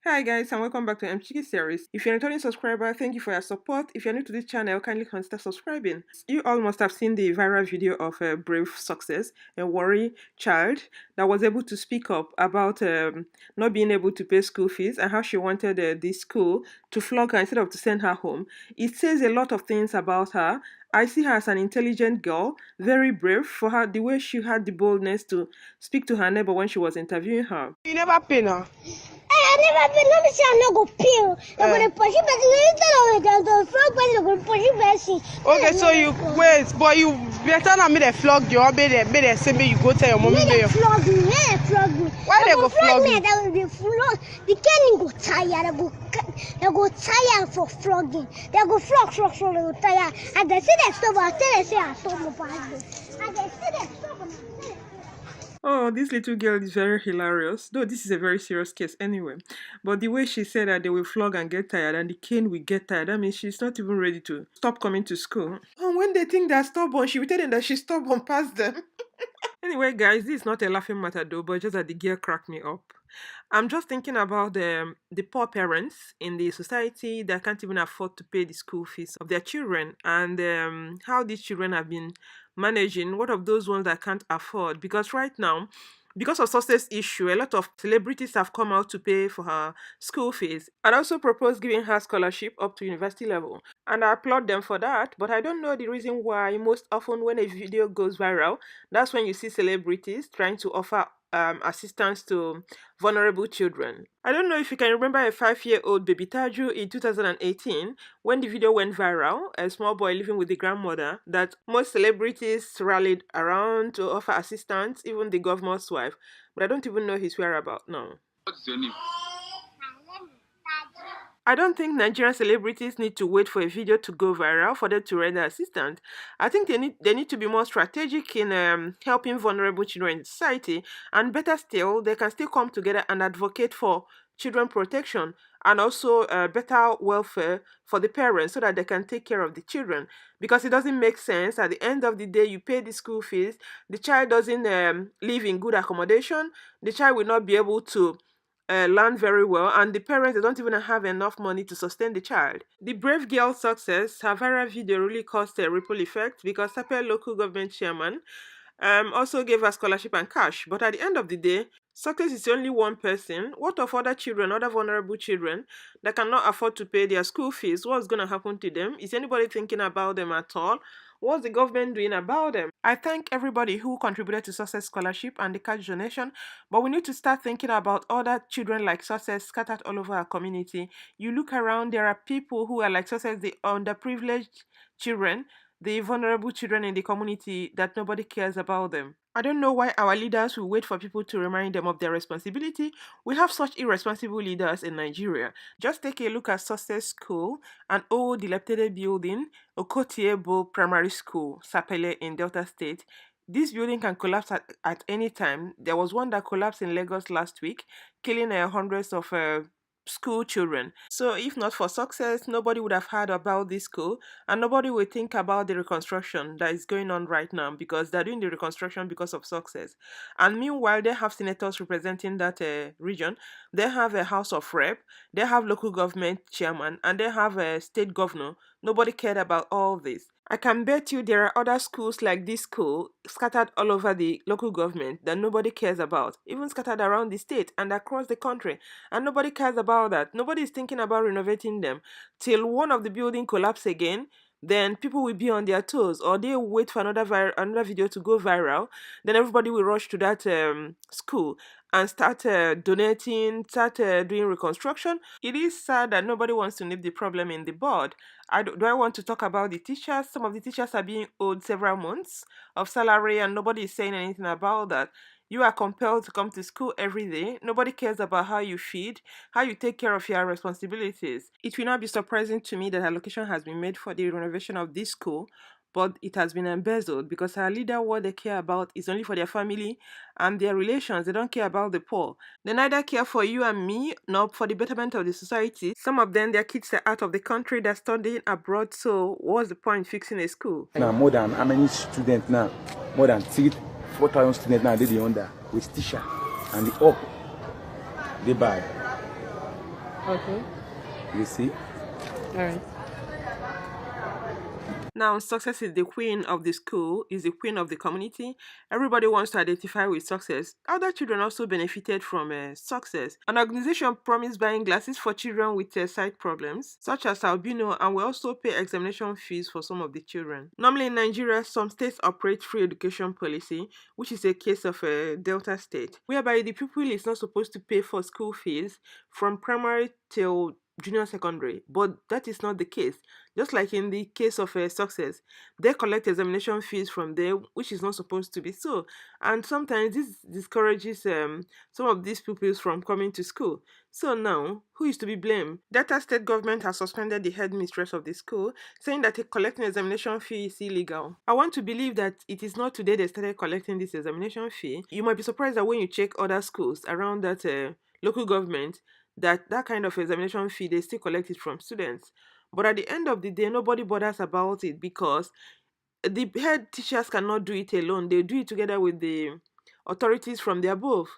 Hi guys and welcome back to MCK series. If you're a returning subscriber, thank you for your support. If you're new to this channel, kindly consider subscribing. You all must have seen the viral video of a brave success, a worry child that was able to speak up about not being able to pay school fees and how she wanted the school to flog her instead of to send her home. It says a lot of things about her. I see her as an intelligent girl, very brave for her, the way she had the boldness to speak to her neighbor when she was interviewing her. You never pay now. I never been. Let me say I'm not go pay. They're gonna push it, but the frog but they're gonna push it. Okay, so you wait, but you better not make the flog you or make the say me you go tell your mommy. They flog me. They flog me. Why they go flog me? you? That will be flog. The can go tired. They go tired for flogging. They go flog. They go tired. And they say that stuff. I tell they say I told my father. And they say that stuff. Oh, this little girl is very hilarious. Though this is a very serious case anyway. But the way she said that they will flog and get tired and the cane will get tired, that means she's not even ready to stop coming to school. And when they think they're stubborn, she will tell them that she's stubborn past them. Anyway, guys, this is not a laughing matter though, but just that the girl cracked me up. I'm just thinking about the poor parents in the society that can't even afford to pay the school fees of their children and how these children have been managing. What of those ones that can't afford? Because right now, because of success issue, a lot of celebrities have come out to pay for her school fees and also proposed giving her scholarship up to university level. And I applaud them for that, but I don't know the reason why most often when a video goes viral, that's when you see celebrities trying to offer assistance to vulnerable children. I don't know if you can remember a 5-year-old baby Taju in 2018 when the video went viral, a small boy living with the grandmother, that most celebrities rallied around to offer assistance, even the governor's wife. But I don't even know his whereabouts now. What's your name? I don't think Nigerian celebrities need to wait for a video to go viral for them to render assistance. I think they need to be more strategic in helping vulnerable children in society, and better still, they can still come together and advocate for children protection and also better welfare for the parents so that they can take care of the children. Because it doesn't make sense at the end of the day you pay the school fees, the child doesn't live in good accommodation, the child will not be able to learn very well, and the parents they don't even have enough money to sustain the child. The brave girl's success, her viral video really caused a ripple effect because Sapele local government chairman also gave her scholarship and cash. But at the end of the day, success is only one person. What of other children, other vulnerable children that cannot afford to pay their school fees? What's going to happen to them? Is anybody thinking about them at all? What's the government doing about them? I thank everybody who contributed to Success Scholarship and the cash donation, but we need to start thinking about other children like Success scattered all over our community. You look around, there are people who are like Success, the underprivileged children, the vulnerable children in the community that nobody cares about them. I don't know why our leaders will wait for people to remind them of their responsibility. We have such irresponsible leaders in Nigeria. Just take a look at Success School, an old dilapidated building, Okotiebo Primary School, Sapele in Delta State. This building can collapse at any time. There was one that collapsed in Lagos last week, killing hundreds of school children. So if not for Success, nobody would have heard about this school and nobody will think about the reconstruction that is going on right now because they're doing the reconstruction because of Success. And meanwhile, they have senators representing that region, they have a house of rep, they have local government chairman, and they have a state governor. Nobody cared about all this. I can bet you there are other schools like this school scattered all over the local government that nobody cares about, even scattered around the state and across the country, and nobody cares about that. Nobody is thinking about renovating them till one of the building collapse again. Then people will be on their toes, or they will wait for another video to go viral. Then everybody will rush to that school and start donating, start doing reconstruction. It is sad that nobody wants to nip the problem in the bud. Do I want to talk about the teachers? Some of the teachers are being owed several months of salary and nobody is saying anything about that. You are compelled to come to school every day. Nobody cares about how you feed, how you take care of your responsibilities. It will not be surprising to me that allocation has been made for the renovation of this school, but it has been embezzled because our leader, what they care about is only for their family and their relations. They don't care about the poor. They neither care for you and me, nor for the betterment of the society. Some of them, their kids are out of the country, they're studying abroad, so what's the point fixing a school? Now, more than how many students now? More than 4,000 students now, they under with teacher and the up, they bad. Okay. You see? All right. Now, success is the queen of the school, is the queen of the community. Everybody wants to identify with success. Other children also benefited from success. An organization promised buying glasses for children with sight problems, such as albino, and will also pay examination fees for some of the children. Normally in Nigeria, some states operate free education policy, which is a case of a Delta state, whereby the pupil is not supposed to pay for school fees from primary till junior secondary, but that is not the case. Just like in the case of success, they collect examination fees from there, which is not supposed to be so. And sometimes this discourages some of these pupils from coming to school. So now, who is to be blamed? Delta state government has suspended the headmistress of the school, saying that collecting examination fee is illegal. I want to believe that it is not today they started collecting this examination fee. You might be surprised that when you check other schools around that local government, that kind of examination fee they still collect it from students. But at the end of the day, nobody bothers about it because the head teachers cannot do it alone. They do it together with the authorities from the above.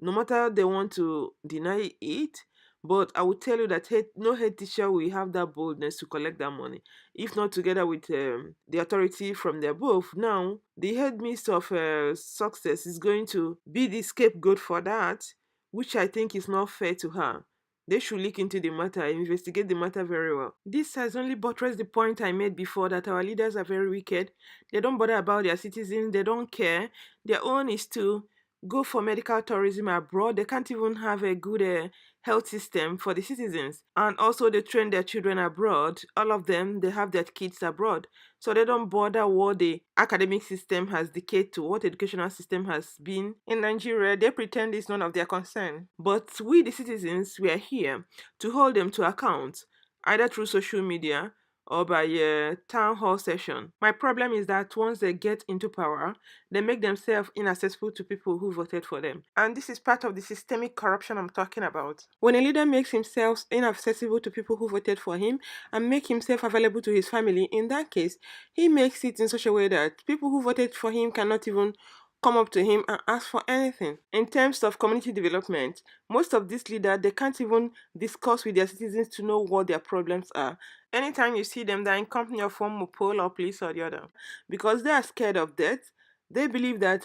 No matter they want to deny it, but I will tell you that no head teacher will have that boldness to collect that money, if not together with the authority from the above. Now, the headmistress of success is going to be the scapegoat for that, which I think is not fair to her. They should look into the matter, investigate the matter very well. This has only buttressed the point I made before that our leaders are very wicked. They don't bother about their citizens, they don't care. Their own is to go for medical tourism abroad. They can't even have a good health system for the citizens. And also, they train their children abroad. All of them, they have their kids abroad. So they don't bother what the academic system has decayed to, what educational system has been. In Nigeria, they pretend it's none of their concern. But we, the citizens, we are here to hold them to account, either through social media or by a town hall session. My problem is that once they get into power, they make themselves inaccessible to people who voted for them. And this is part of the systemic corruption I'm talking about. When a leader makes himself inaccessible to people who voted for him and make himself available to his family, in that case, he makes it in such a way that people who voted for him cannot even come up to him and ask for anything. In terms of community development, most of these leaders they can't even discuss with their citizens to know what their problems are. Anytime you see them, they're in company of one mopole or police or the other. Because they are scared of death, they believe that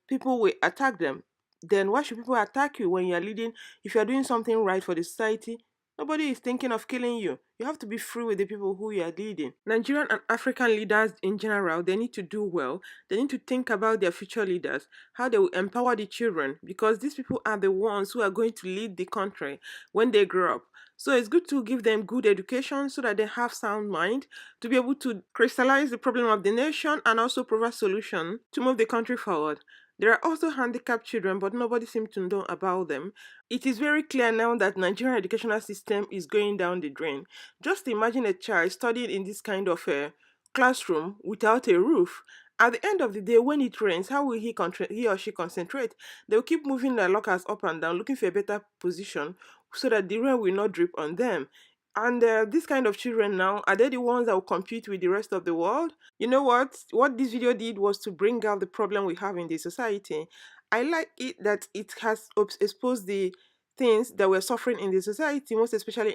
people will attack them. Then why should people attack you when you're leading? If you're doing something right for the society, nobody is thinking of killing you. You have to be free with the people who you are leading. Nigerian and African leaders in general, they need to do well. They need to think about their future leaders, how they will empower the children, because these people are the ones who are going to lead the country when they grow up. So it's good to give them good education so that they have sound mind to be able to crystallize the problem of the nation and also provide solution to move the country forward. There are also handicapped children, but nobody seems to know about them. It is very clear now that Nigerian educational system is going down the drain. Just imagine a child studying in this kind of a classroom without a roof. At the end of the day, when it rains, how will he or she concentrate? They'll keep moving their lockers up and down, looking for a better position so that the rain will not drip on them. And this kind of children now, are they the ones that will compete with the rest of the world? You know what? What this video did was to bring out the problem we have in the society. I like it that it has exposed the things that we're suffering in the society, most especially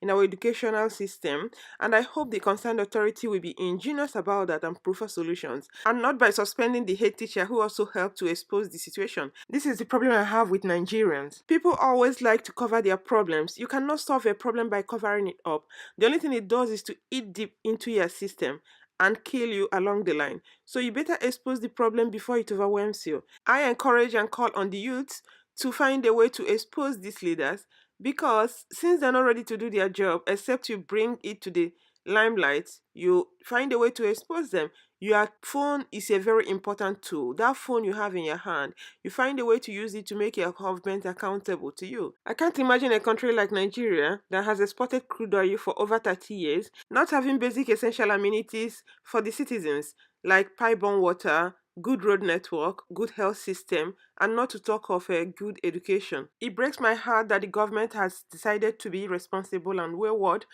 in our educational system. And I hope the concerned authority will be ingenious about that and prefer solutions, and not by suspending the head teacher who also helped to expose the situation. This is the problem I have with Nigerians. People always like to cover their problems. You cannot solve a problem by covering it up. The only thing it does is to eat deep into your system and kill you along the line. So you better expose the problem before it overwhelms you. I encourage and call on the youths to find a way to expose these leaders, because since they're not ready to do their job, except you bring it to the limelight, you find a way to expose them. Your phone is a very important tool. That phone you have in your hand, you find a way to use it to make your government accountable to you. I can't imagine a country like Nigeria that has exported crude oil for over 30 years, not having basic essential amenities for the citizens, like pipe-borne water, good road network, good health system, and not to talk of a good education. It breaks my heart that the government has decided to be irresponsible and wayward.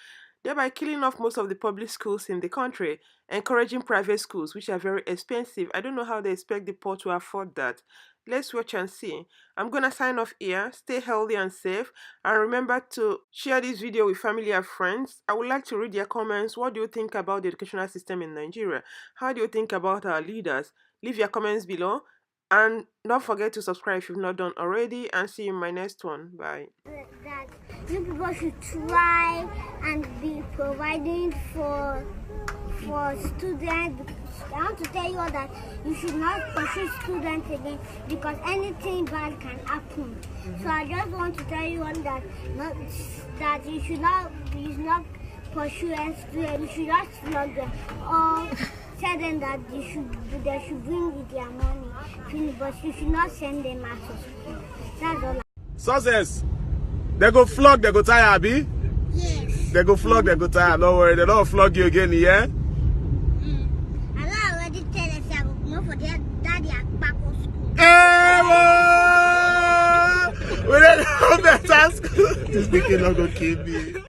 thereby killing off most of the public schools in the country, encouraging private schools, which are very expensive. I don't know how they expect the poor to afford that. Let's watch and see. I'm gonna sign off here. Stay healthy and safe, and remember to share this video with family and friends. I would like to read their comments. What do you think about the educational system in Nigeria? How do you think about our leaders? Leave your comments below, and don't forget to subscribe if you've not done already, and see you in my next one. Bye. That you people should try and be providing for students. I want to tell you all that you should not pursue students again because anything bad can happen. So I just want to tell you all that that you should not pursue a student. You should not flog them or tell them that they should bring with their money, but you should not send them out of school. That's all. Success. They go flog, they go tire, Abi? Yes. They go flog, they go tire. Don't worry, they don't flog you again, yeah? I already tell us I will go for their daddy at back of school. Hey, whoa! We don't know better school. This nigga not gonna kill me.